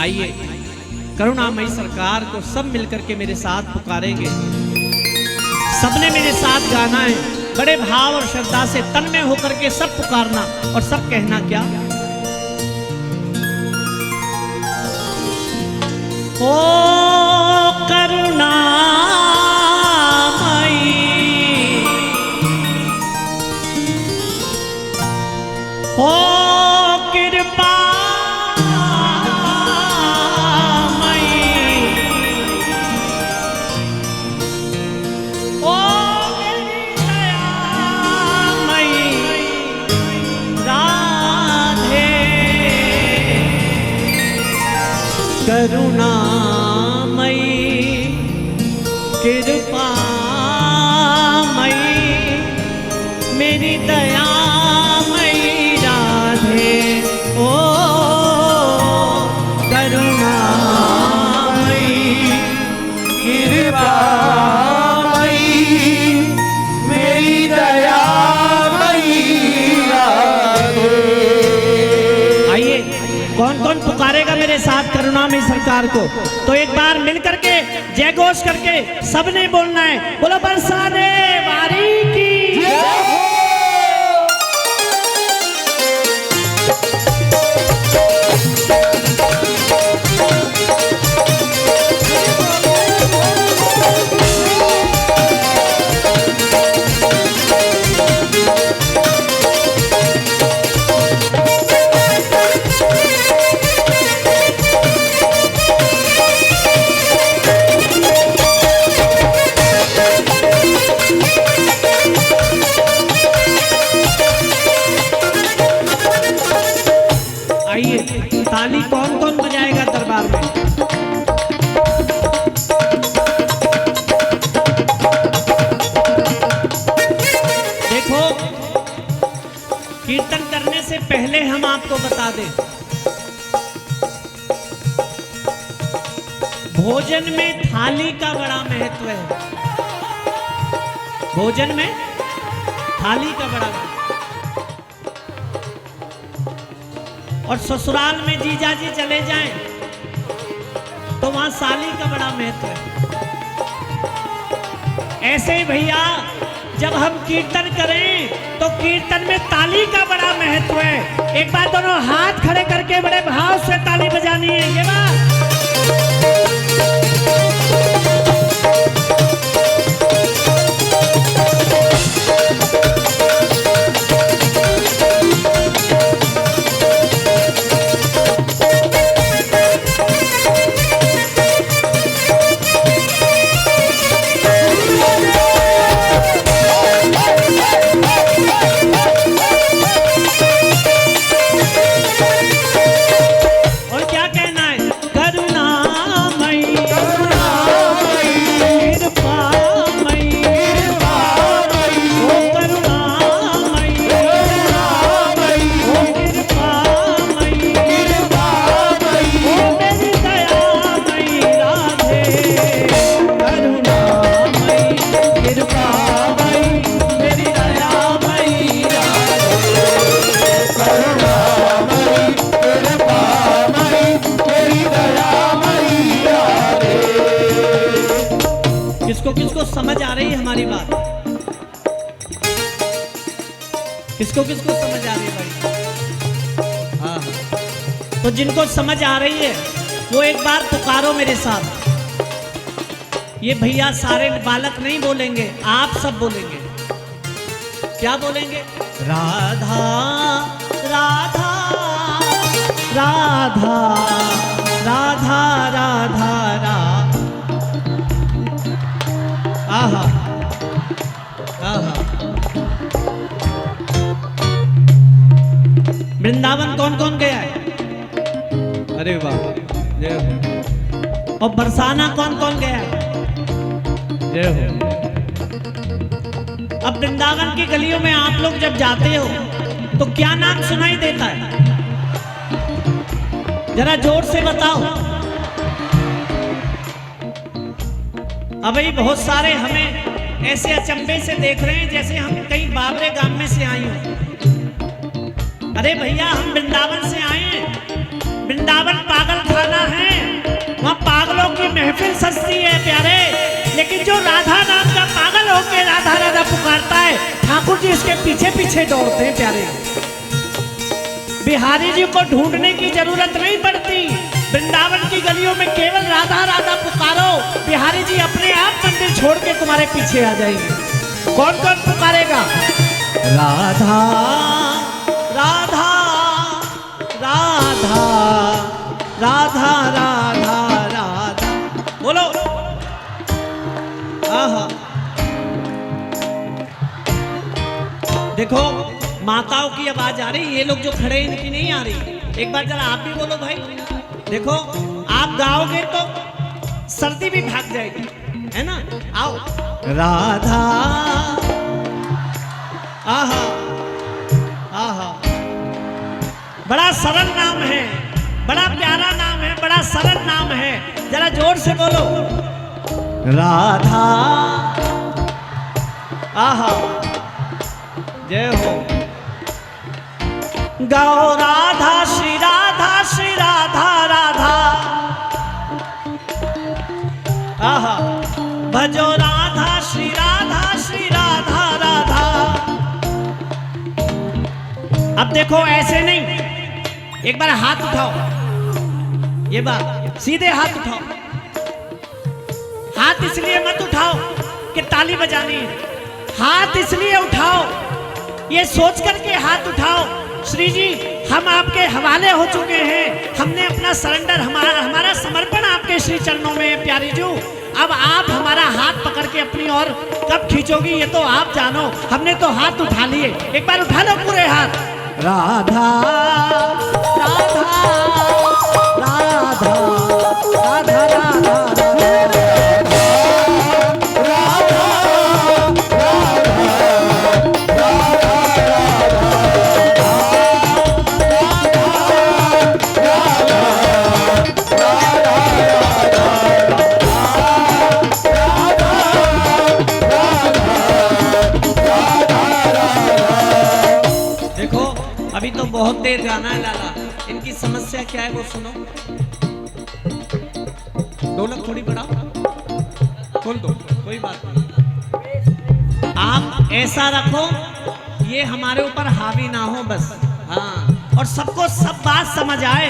आइए करुणामयी सरकार को सब मिलकर के मेरे साथ पुकारेंगे। सबने मेरे साथ गाना है, बड़े भाव और श्रद्धा से तन में होकर के सब पुकारना और सब कहना क्या? ओ करुणामयी, ओ कृपा करुणामयी कृपामयी मेरी दयामयी राधे। ओ करुणामयी कृपामयी मेरी दयामयी राधे। आइए कौन कौन पुकारेगा मेरे साथ करुणामयी सरकार को? तो एक बार मिल करके जय घोष करके सबने बोलना है, बोलो बरसाने वारी की। ताली कौन कौन बजाएगा दरबार में? देखो कीर्तन करने से पहले हम आपको बता दें, भोजन में थाली का बड़ा महत्व है। भोजन में थाली का बड़ा महत्व, और ससुराल में जीजा जी चले जाएं तो वहां साली का बड़ा महत्व है। ऐसे ही भैया जब हम कीर्तन करें तो कीर्तन में ताली का बड़ा महत्व है। एक बार दोनों हाथ खड़े करके बड़े भाव से ताली बजानी है। ये बात किसको समझ आ रही है हमारी बात? किसको किसको समझ आ रही है भाई? हाँ, तो जिनको समझ आ रही है वो एक बार पुकारो मेरे साथ। ये भैया सारे बालक नहीं बोलेंगे, आप सब बोलेंगे। क्या बोलेंगे? राधा राधा राधा राधा राधा राधा। आहा आहा। वृंदावन कौन कौन गया है? अरे वाह, जय हो। और बरसाना कौन कौन गया है? जय हो। अब वृंदावन की गलियों में आप लोग जब जाते हो तो क्या नाम सुनाई देता है? जरा जोर से बताओ। अभी बहुत सारे हमें ऐसे अचंभे से देख रहे हैं जैसे हम कहीं बाबरे गांव में से आए हों। अरे भैया हम वृंदावन से आए हैं। वृंदावन पागल खाना है। सस्ती है प्यारे, लेकिन जो राधा नाम का पागल होकर राधा राधा पुकारता है, ठाकुर जी इसके पीछे पीछे दौड़ते हैं प्यारे। बिहारी जी को ढूंढने की जरूरत नहीं पड़ती, वृंदावन की गलियों में केवल राधा राधा पुकारो, बिहारी जी अपने आप मंदिर छोड़ के तुम्हारे पीछे आ जाएंगे। कौन कौन पुकारेगा? राधा राधा राधा राधा राधा राधा, बोलो। आहा, देखो माताओं की आवाज आ रही, ये लोग जो खड़े हैं इनकी नहीं आ रही। एक बार जरा आप भी बोलो भाई। देखो आप गाओगे तो सर्दी भी भाग जाएगी, है ना? आओ। राधा, आहा आहा, बड़ा सरल नाम है, बड़ा प्यारा नाम है, बड़ा सरल नाम है, जरा जोर से बोलो। राधा, आहा, जय हो। गाओ राधा श्री राधा श्री राधा राधा, आहा, भजो राधा श्री राधा श्री राधा राधा। अब देखो ऐसे नहीं, एक बार हाथ उठाओ, ये बात सीधे हाथ उठाओ। हाथ इसलिए मत उठाओ कि ताली बजानी है, हाथ इसलिए उठाओ, ये सोच करके हाथ उठाओ, श्री जी हम आपके हवाले हो चुके हैं, हमने अपना सरेंडर, हमारा समर्पण आपके श्री चरणों में है प्यारी जी। अब आप हमारा हाथ पकड़ के अपनी ओर कब खींचोगी ये तो आप जानो, हमने तो हाथ उठा लिए, एक बार उठा लो पूरे हाथ। राधा राधा राधा राधा राधा तो बहुत देर गाना है लाला, इनकी समस्या क्या है वो सुनो। ढोलक थोड़ी बढ़ाओ, खोल दो, कोई बात नहीं। आप ऐसा रखो ये हमारे ऊपर हावी ना हो बस, हाँ, और सबको सब बात समझ आए,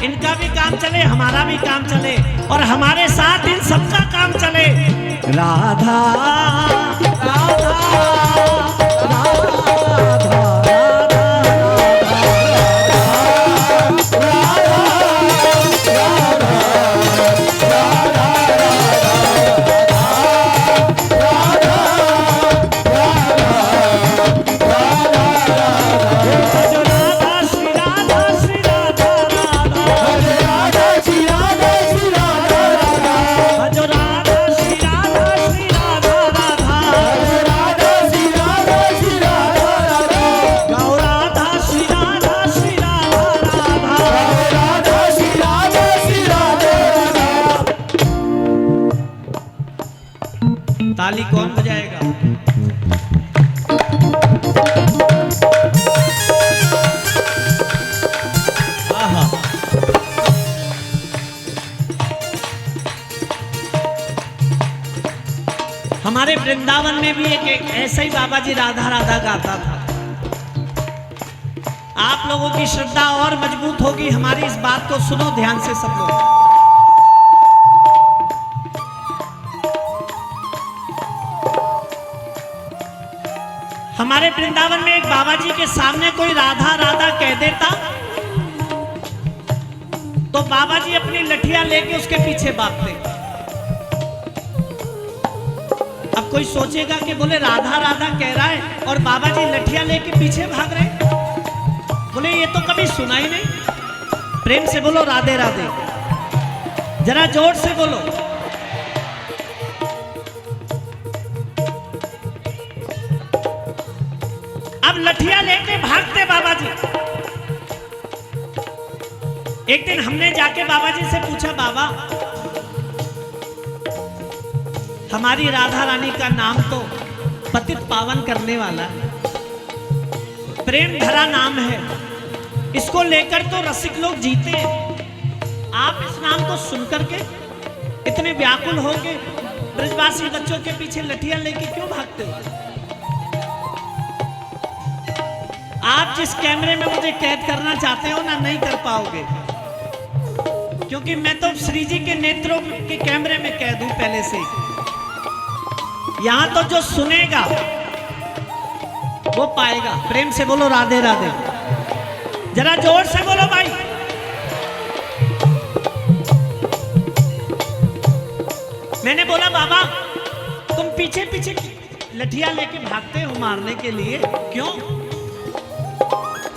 इनका भी काम चले, हमारा भी काम चले, और हमारे साथ इन सबका काम चले। राधा राधा ताली कौन बजाएगा? आहा, हमारे वृंदावन में भी एक ऐसा ही बाबा जी राधा राधा गाता था। आप लोगों की श्रद्धा और मजबूत होगी, हमारी इस बात को सुनो ध्यान से सब लोग। हमारे वृंदावन में एक बाबा जी के सामने कोई राधा राधा कह देता तो बाबा जी अपनी लठिया लेके उसके पीछे भागते। अब कोई सोचेगा कि बोले राधा राधा कह रहा है और बाबा जी लठिया लेके पीछे भाग रहे, बोले ये तो कभी सुना ही नहीं। प्रेम से बोलो राधे राधे, जरा जोर से बोलो। अब लठिया लेके भागते बाबा जी। एक दिन हमने जाके बाबा जी से पूछा, बाबा हमारी राधा रानी का नाम तो पतित पावन करने वाला है, प्रेम भरा नाम है, इसको लेकर तो रसिक लोग जीते हैं, आप इस नाम को सुनकर के इतने व्याकुल हो के ब्रजवासी बच्चों के पीछे लठियां लेके क्यों भागते हो? आप जिस कैमरे में मुझे कैद करना चाहते हो ना, नहीं कर पाओगे, क्योंकि मैं तो श्री जी के नेत्रों के कैमरे में कैद हूं पहले से ही। यहां तो जो सुनेगा वो पाएगा। प्रेम से बोलो राधे राधे, जरा जोर से बोलो भाई। मैंने बोला बाबा तुम पीछे पीछे लठियां लेके भागते हो मारने के लिए, क्यों?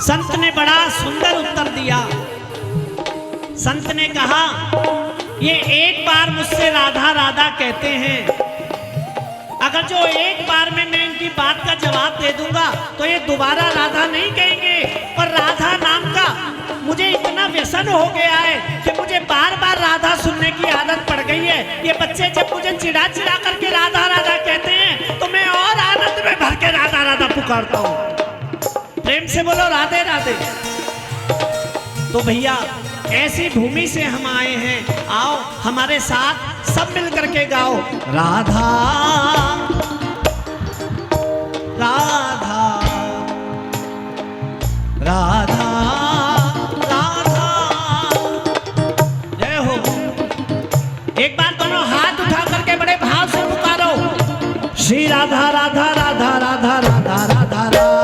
संत ने बड़ा सुंदर उत्तर दिया। संत ने कहा ये एक बार मुझसे राधा राधा कहते हैं, अगर जो एक बार में मैं इनकी बात का जवाब दे दूंगा तो ये दोबारा राधा नहीं कहेंगे। और राधा नाम का मुझे इतना व्यसन हो गया है कि मुझे बार बार राधा सुनने की आदत पड़ गई है। ये बच्चे जब मुझे चिढ़ा चिढ़ा करके राधा राधा कहते हैं तो मैं और आनंद में भर के राधा राधा पुकारता हूँ। प्रेम से बोलो राधे राधे। तो भैया ऐसी भूमि से हम आए हैं, आओ हमारे साथ सब मिल करके गाओ राधा राधा राधा राधा। जय हो। एक बार दोनों हाथ उठा करके बड़े भाव से पुकारो श्री राधा राधा राधा राधा राधा राधा राधा।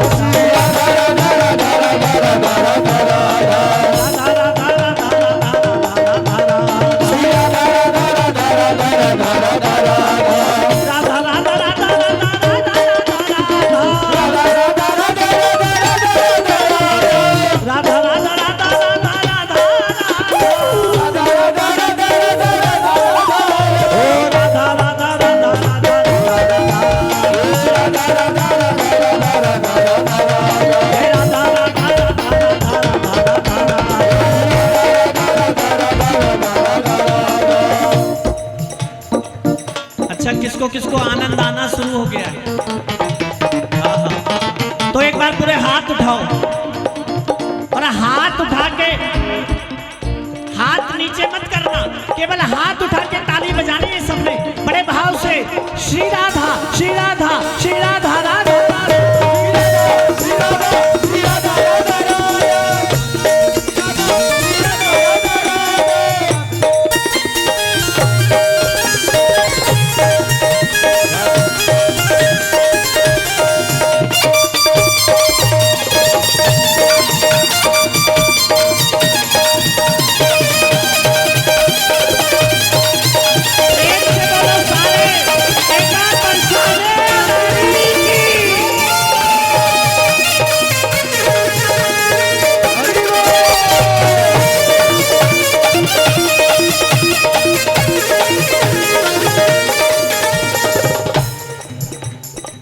किसको किसको आनंद आना शुरू हो गया है? तो एक बार पूरे हाथ उठाओ और हाथ उठा के, हाथ नीचे मत करना, केवल हाथ उठा के ताली बजानी है सबने बड़े भाव से। श्री राधा श्री राधा श्री राधा राधा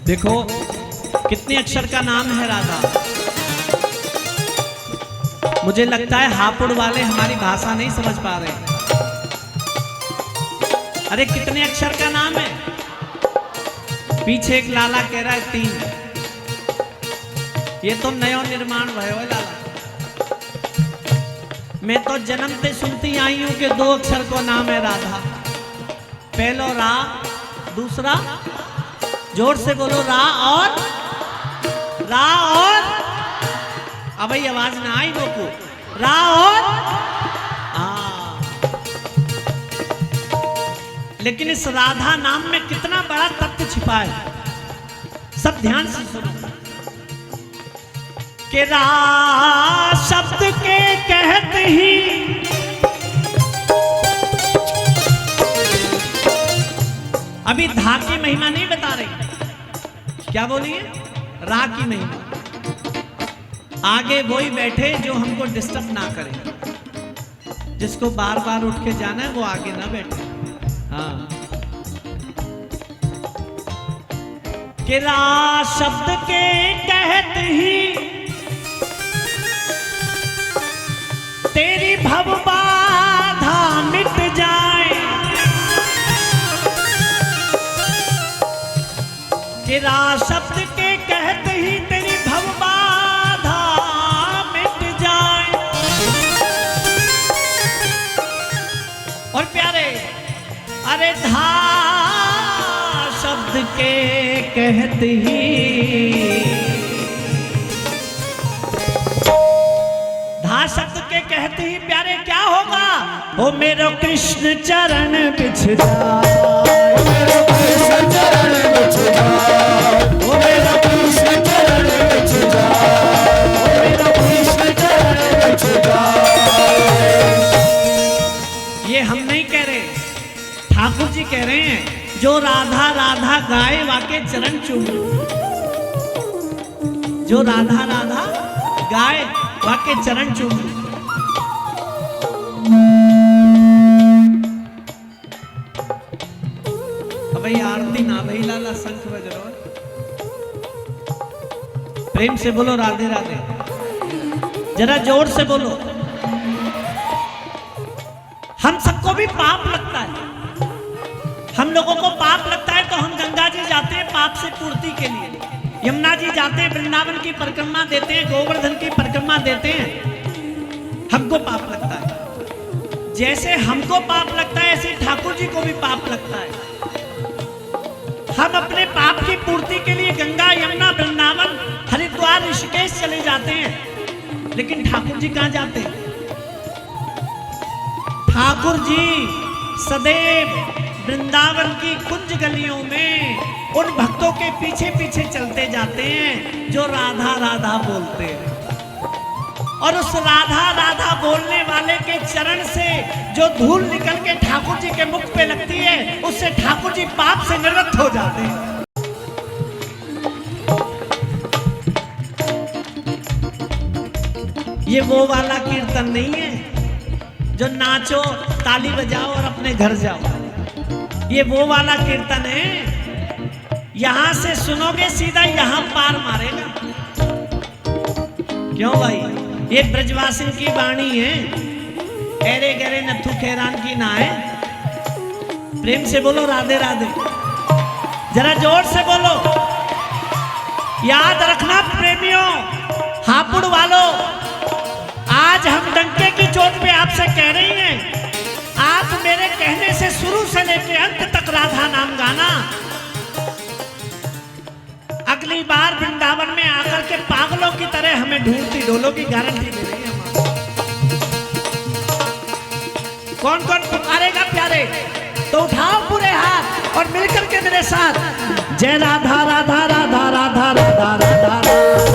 देखो कितने अक्षर का नाम है राधा। मुझे लगता है हापुड़ वाले हमारी भाषा नहीं समझ पा रहे। अरे कितने अक्षर का नाम है? पीछे एक लाला कह रहा है 3। ये तो नयो निर्माण भयो है लाला। मैं तो जन्मते सुनती आई हूं कि 2 अक्षर को नाम है राधा। पहलो रा, दूसरा जोर से बोलो रा और अब भाई आवाज ना आई लोगों। रा और लेकिन इस राधा नाम में कितना बड़ा तत्व छिपा है, सब ध्यान से सुनो। कि रा शब्द के कहते ही अभी धा की महिमा नहीं बता रही, क्या बोलिए? रा की महिमा। आगे वही बैठे जो हमको डिस्टर्ब ना करे, जिसको बार बार उठ के जाना है वो आगे ना बैठे। हाँ, कि रा शब्द के कहते ही तेरी भव बाधा मिट जाए। कि रा शब्द के कहते ही तेरी भव बाधा मिट जाए। और प्यारे अरे धा शब्द के कहते ही, धा शब्द के कहते ही प्यारे क्या होगा? ओ मेरो कृष्ण चरण बिछ जाए, ओ मेरो कृष्ण चरण बिछ जाए, ओ मेरो कृष्ण चरण बिछ जाए, ओ मेरो कृष्ण चरण बिछ जाए। ये हम नहीं कह रहे, ठाकुर जी कह रहे हैं। जो राधा राधा गाए वाके चरण चूमे, जो राधा राधा गाए वाके चरण चूमे। भाई आरती ना भाई लाला शंख बज रहा है। प्रेम से बोलो राधे राधे, जरा जोर से बोलो। हम सबको भी पाप लगता है, हम लोगों को पाप लगता है तो हम गंगा जी जाते हैं पाप से पूर्ति के लिए, यमुना जी जाते हैं, वृंदावन की परिक्रमा देते हैं, गोवर्धन की परिक्रमा देते हैं। हमको पाप लगता है, जैसे हमको पाप लगता है ऐसे ठाकुर जी को भी पाप लगता है। हम अपने पाप की पूर्ति के लिए गंगा यमुना वृंदावन हरिद्वार ऋषिकेश चले जाते हैं, लेकिन ठाकुर जी कहां जाते हैं? ठाकुर जी सदैव वृंदावन की कुंज गलियों में उन भक्तों के पीछे पीछे चलते जाते हैं जो राधा राधा बोलते हैं, और उस राधा राधा बोलने वाले के चरण से जो धूल निकल के ठाकुर जी के मुख पे लगती है, उससे ठाकुर जी पाप से निवृत्त हो जाते हैं। ये वो वाला कीर्तन नहीं है जो नाचो ताली बजाओ और अपने घर जाओ। ये वो वाला कीर्तन है, यहां से सुनोगे सीधा यहां पार मारेगा। क्यों भाई? ये ब्रजवासी की वाणी है, एरे गरे नथु खेरान की ना है। प्रेम से बोलो राधे राधे, जरा जोर से बोलो। याद रखना प्रेमियों, हापुड़ वालों, आज हम डंके की चोट पे आपसे कह रही हैं, आप मेरे कहने से शुरू से लेकर अंत तक राधा नाम गाना। अगली बार वृंदावन में आकर के पागलों की तरह हमें ढूंढती डोलों की गारंटी दे रही है। कौन कौन पुकारेगा प्यारे? तो उठाओ पूरे हाथ और मिलकर के मेरे साथ जय राधा राधा राधा राधा राधा राधा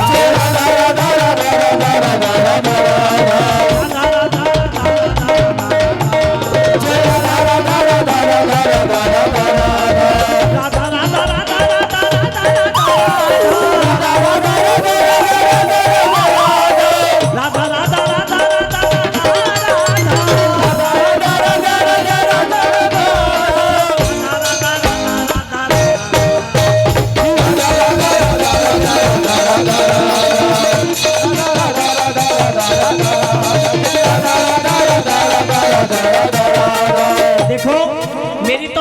जय राधा राधा राधा राधा राधा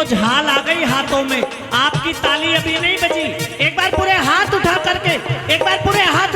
झाल आ गई हाथों में, आपकी ताली अभी नहीं बजी। एक बार पूरे हाथ उठा करके, एक बार पूरे हाथ